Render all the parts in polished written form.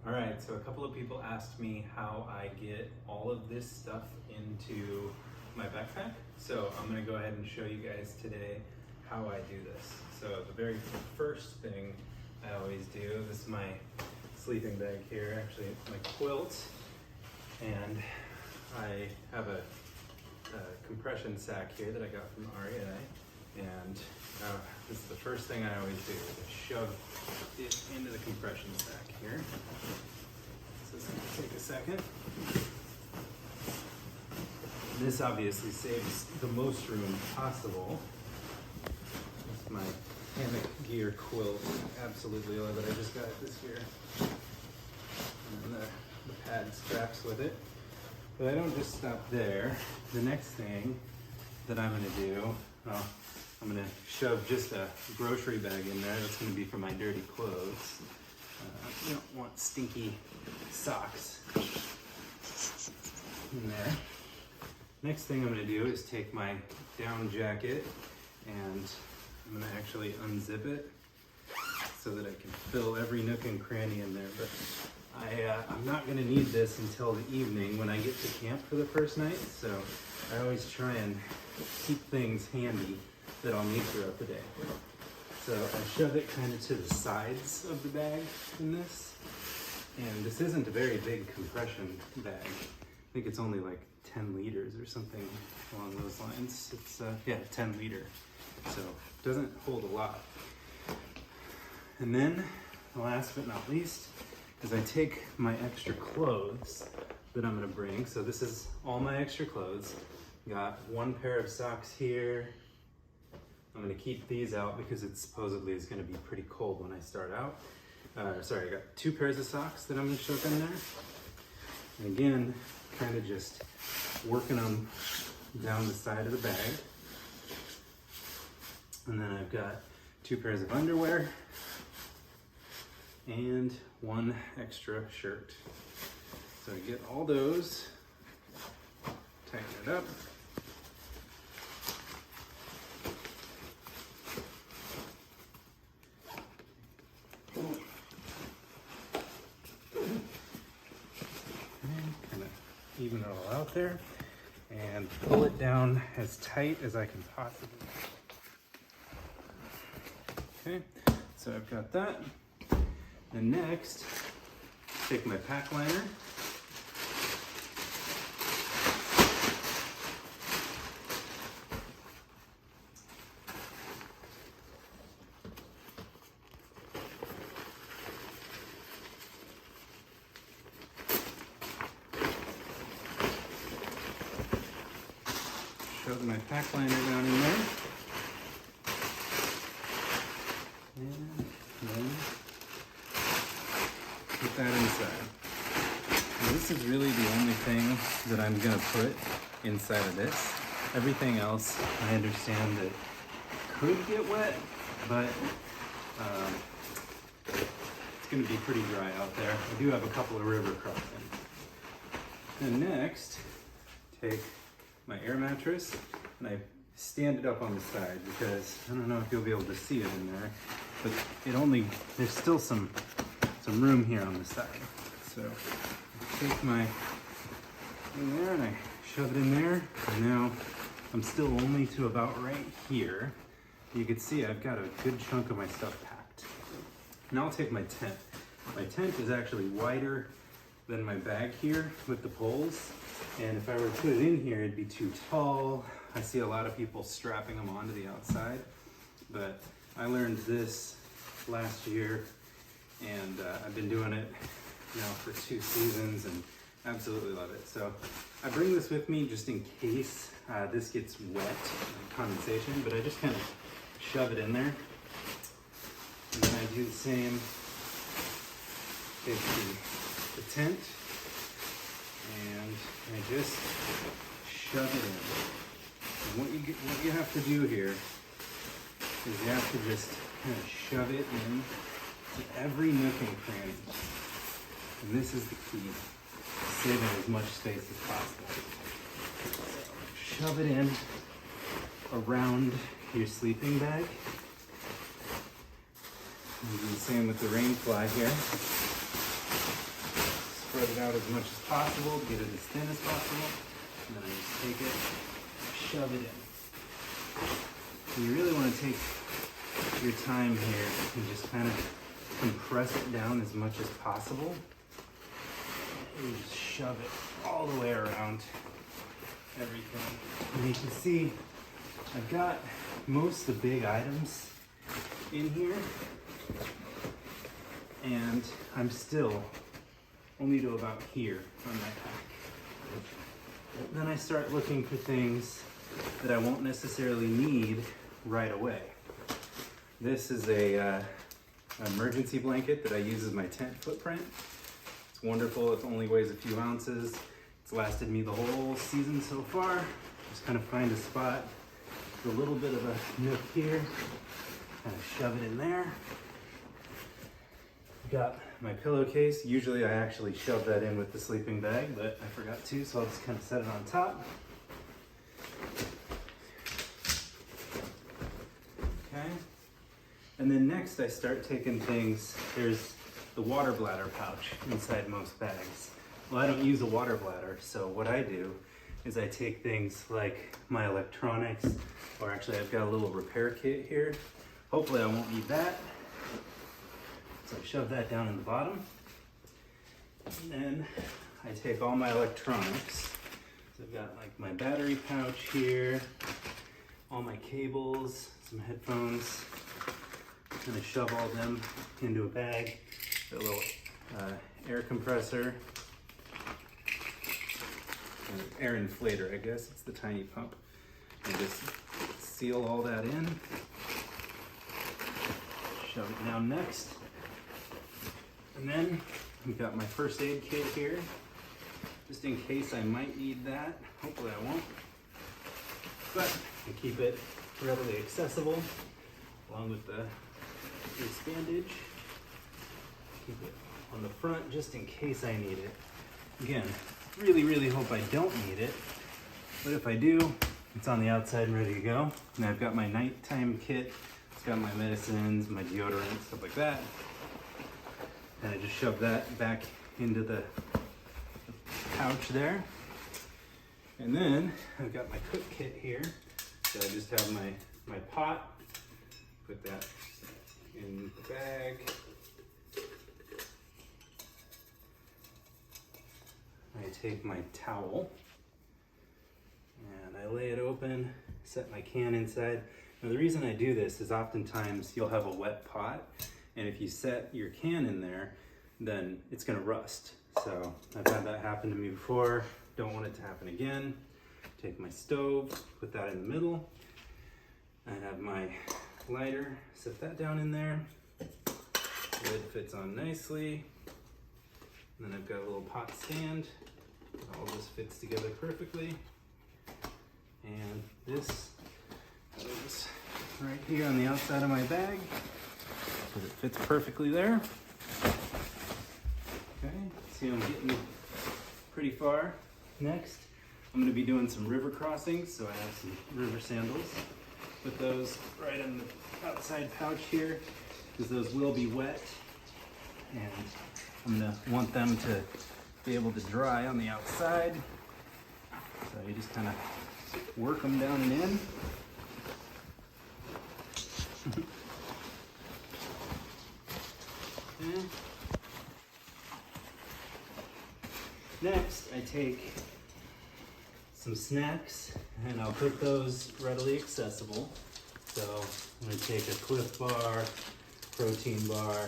All right, so a couple of people asked me how I get all of this stuff into my backpack. So I'm gonna go ahead and show you guys today how I do this. So the very first thing I always do, this is my sleeping bag here, actually my quilt, and I have a compression sack here that I got from REI, and this is the first thing I always do, is shove it into the compression sack here. So it's gonna take a second. This obviously saves the most room possible. It's my hammock gear quilt. Absolutely love it. I just got it this year. And the pad straps with it. But I don't just stop there. The next thing that I'm gonna do, I'm gonna shove just a grocery bag in there. That's gonna be for my dirty clothes. You don't want stinky socks in there. Next thing I'm gonna do is take my down jacket and I'm gonna actually unzip it so that I can fill every nook and cranny in there. But I'm not gonna need this until the evening when I get to camp for the first night. So I always try and keep things handy that I'll need throughout the day. So I shove it kind of to the sides of the bag in this. And this isn't a very big compression bag. I think it's only like 10 liters or something along those lines. It's, 10 liter. So it doesn't hold a lot. And then, last but not least, is I take my extra clothes that I'm gonna bring. So this is all my extra clothes. Got one pair of socks here. I'm gonna keep these out because it supposedly is gonna be pretty cold when I start out. I got two pairs of socks that I'm gonna shove in there. And again, kind of just working them down the side of the bag. And then I've got two pairs of underwear and one extra shirt. So I get all those, tighten it up. Even it all out there and pull it down as tight as I can possibly. Okay, so I've got that. And next, take my pack liner. Shove my pack liner down in there. And then put that inside. Now this is really the only thing that I'm gonna put inside of this. Everything else, I understand that could get wet, but it's gonna be pretty dry out there. I do have a couple of river crossings. And next, take my air mattress and I stand it up on the side because I don't know if you'll be able to see it in there, but there's still some room here on the side. So I take my in there and I shove it in there. And now I'm still only to about right here. You can see I've got a good chunk of my stuff packed. Now I'll take my tent. My tent is actually wider than my bag here with the poles. And if I were to put it in here, it'd be too tall. I see a lot of people strapping them onto the outside, but I learned this last year and I've been doing it now for 2 seasons and absolutely love it. So I bring this with me just in case this gets wet, condensation, but I just kind of shove it in there. And then I do the same, take the tent, and I just shove it in. And what you have to do here is you have to just kind of shove it in to every nook and cranny. And this is the key, saving as much space as possible. Shove it in around your sleeping bag. And do the same with the rain fly here. spread it out as much as possible, get it as thin as possible, and then I just take it, shove it in. So you really want to take your time here and just kind of compress it down as much as possible. And just shove it all the way around everything. And you can see I've got most of the big items in here, and I'm still only to about here on my pack. Then I start looking for things that I won't necessarily need right away. This is a emergency blanket that I use as my tent footprint. It's wonderful. It only weighs a few ounces. It's lasted me the whole season so far. Just kind of find a spot with a little bit of a nook here, kind of shove it in there. Got my pillowcase. Usually I actually shove that in with the sleeping bag, but I forgot to, so I'll just kind of set it on top. Okay. And then next I start taking things. There's the water bladder pouch inside most bags. Well, I don't use a water bladder, so what I do is I take things like my electronics, or actually I've got a little repair kit here. Hopefully I won't need that. So I shove that down in the bottom. And then I take all my electronics. So I've got like my battery pouch here, all my cables, some headphones. And I shove all of them into a bag. A little air compressor, air inflator, I guess. It's the tiny pump. And just seal all that in. Shove it down next. And then we've got my first aid kit here, just in case I might need that. Hopefully I won't. But I keep it readily accessible, along with the loose bandage. Keep it on the front just in case I need it. Again, really hope I don't need it, but if I do, it's on the outside and ready to go. And I've got my nighttime kit. It's got my medicines, my deodorant, stuff like that. And I just shove that back into the pouch there. And then I've got my cook kit here. So I just have my pot, put that in the bag. I take my towel and I lay it open, set my can inside. Now the reason I do this is oftentimes you'll have a wet pot, and if you set your can in there, then it's gonna rust. So I've had that happen to me before. Don't want it to happen again. Take my stove, put that in the middle. I have my lighter, set that down in there. Lid fits on nicely. And then I've got a little pot stand. All this fits together perfectly. And this goes right here on the outside of my bag, because it fits perfectly there. Okay, see I'm getting pretty far. Next, I'm going to be doing some river crossings, so I have some river sandals. Put those right in the outside pouch here, because those will be wet, and I'm going to want them to be able to dry on the outside. So you just kind of work them down and in. Okay. Next, I take some snacks, and I'll put those readily accessible. So I'm going to take a Cliff Bar, protein bar,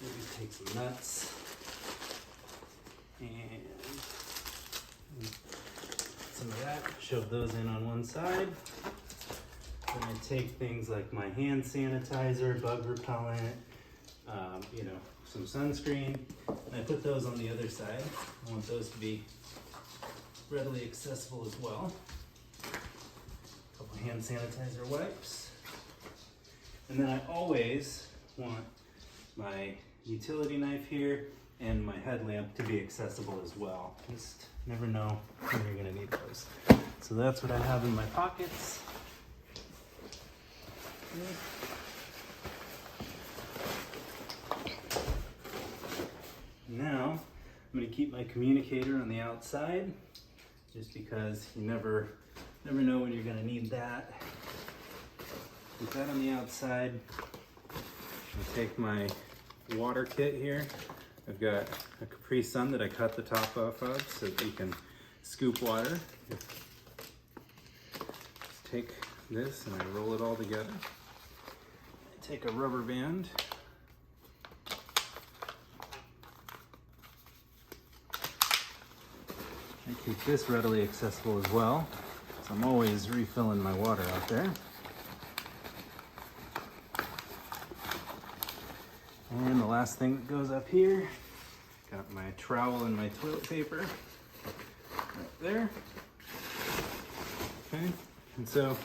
maybe take some nuts, and some of that, shove those in on one side. Then I take things like my hand sanitizer, bug repellent, some sunscreen, and I put those on the other side. I want those to be readily accessible as well. A couple hand sanitizer wipes. And then I always want my utility knife here and my headlamp to be accessible as well. Just never know when you're gonna need those. So that's what I have in my pockets. Now, I'm gonna keep my communicator on the outside, just because you never know when you're gonna need that. Put that on the outside. I'll take my water kit here. I've got a Capri Sun that I cut the top off of so that you can scoop water. Just take this and I roll it all together. I take a rubber band. I keep this readily accessible as well, so I'm always refilling my water out there. And the last thing that goes up here, got my trowel and my toilet paper right there. Okay, and so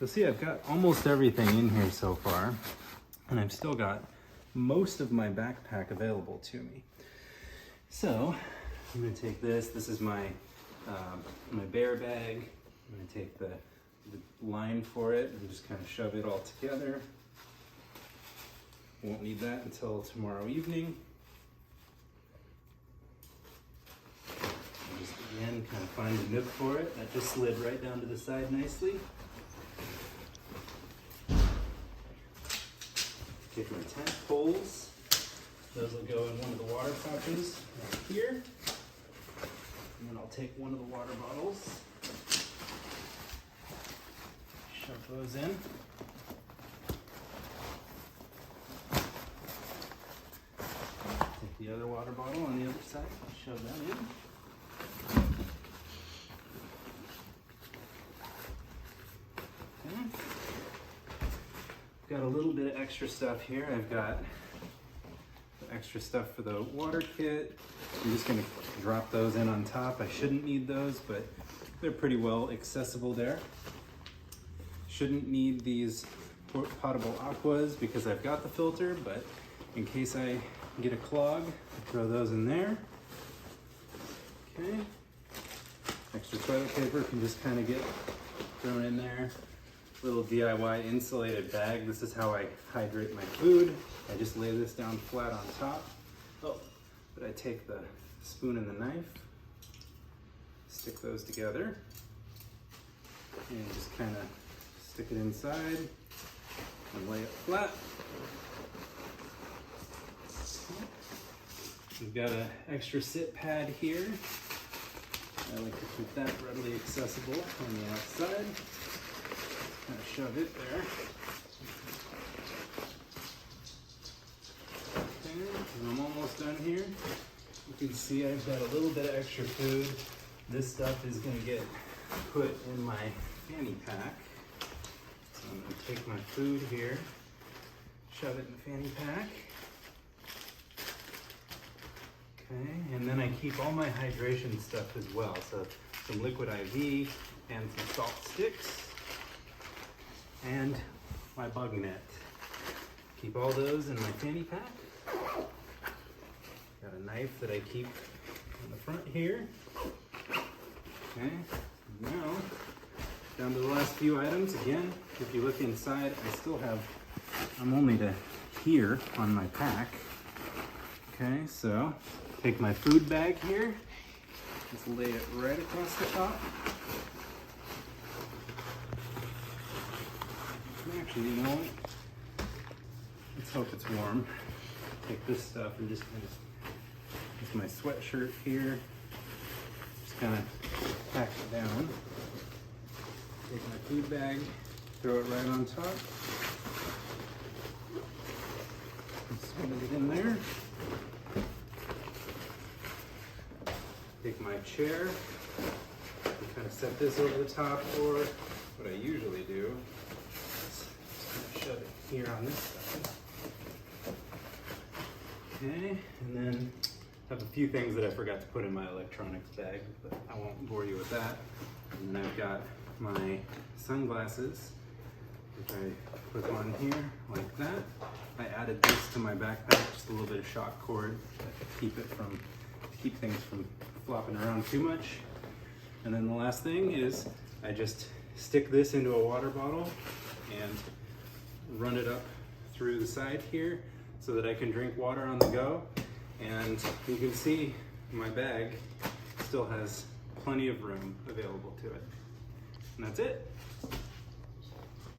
you'll see I've got almost everything in here so far, and I've still got most of my backpack available to me. So I'm gonna take this. This is my my bear bag. I'm gonna take the line for it and just kind of shove it all together. Won't need that until tomorrow evening. And just again, kind of find a nib for it. That just slid right down to the side nicely. Take my tent poles. Those will go in one of the water pouches right here. And then I'll take one of the water bottles, shove those in. Take the other water bottle on the other side, shove that in. Okay. Got a little bit of extra stuff here. I've got the extra stuff for the water kit. I'm just gonna drop those in on top. I shouldn't need those, but they're pretty well accessible there. Shouldn't need these potable aquas because I've got the filter, but in case I get a clog, throw those in there. Okay. Extra toilet paper can just kind of get thrown in there. Little DIY insulated bag. This is how I hydrate my food. I just lay this down flat on top. Oh, but I take the spoon and the knife, stick those together, and just kind of stick it inside and lay it flat. We've got an extra sit pad here. I like to keep that readily accessible on the outside. Kind of shove it there. Okay, and I'm almost done here. You can see I've got a little bit of extra food. This stuff is going to get put in my fanny pack. So I'm going to take my food here, shove it in the fanny pack. Okay, and then I keep all my hydration stuff as well. So some liquid IV and some salt sticks and my bug net. Keep all those in my fanny pack. Got a knife that I keep in the front here. Okay, now down to the last few items. Again, if you look inside, I'm only to here on my pack. Okay, so take my food bag here, just lay it right across the top. Actually, you know what? Let's hope it's warm. Take this stuff and just kind of, it's my sweatshirt here. Just kind of pack it down. Take my food bag, throw it right on top. Swing it in there. Take my chair and kind of set this over the top, or what I usually do is just shove it here on this side. Okay, and then I have a few things that I forgot to put in my electronics bag, but I won't bore you with that. And then I've got my sunglasses, which I put on here like that. I added this to my backpack, just a little bit of shock cord to keep things from flopping around too much. And then the last thing is I just stick this into a water bottle and run it up through the side here so that I can drink water on the go. And you can see my bag still has plenty of room available to it. And that's it.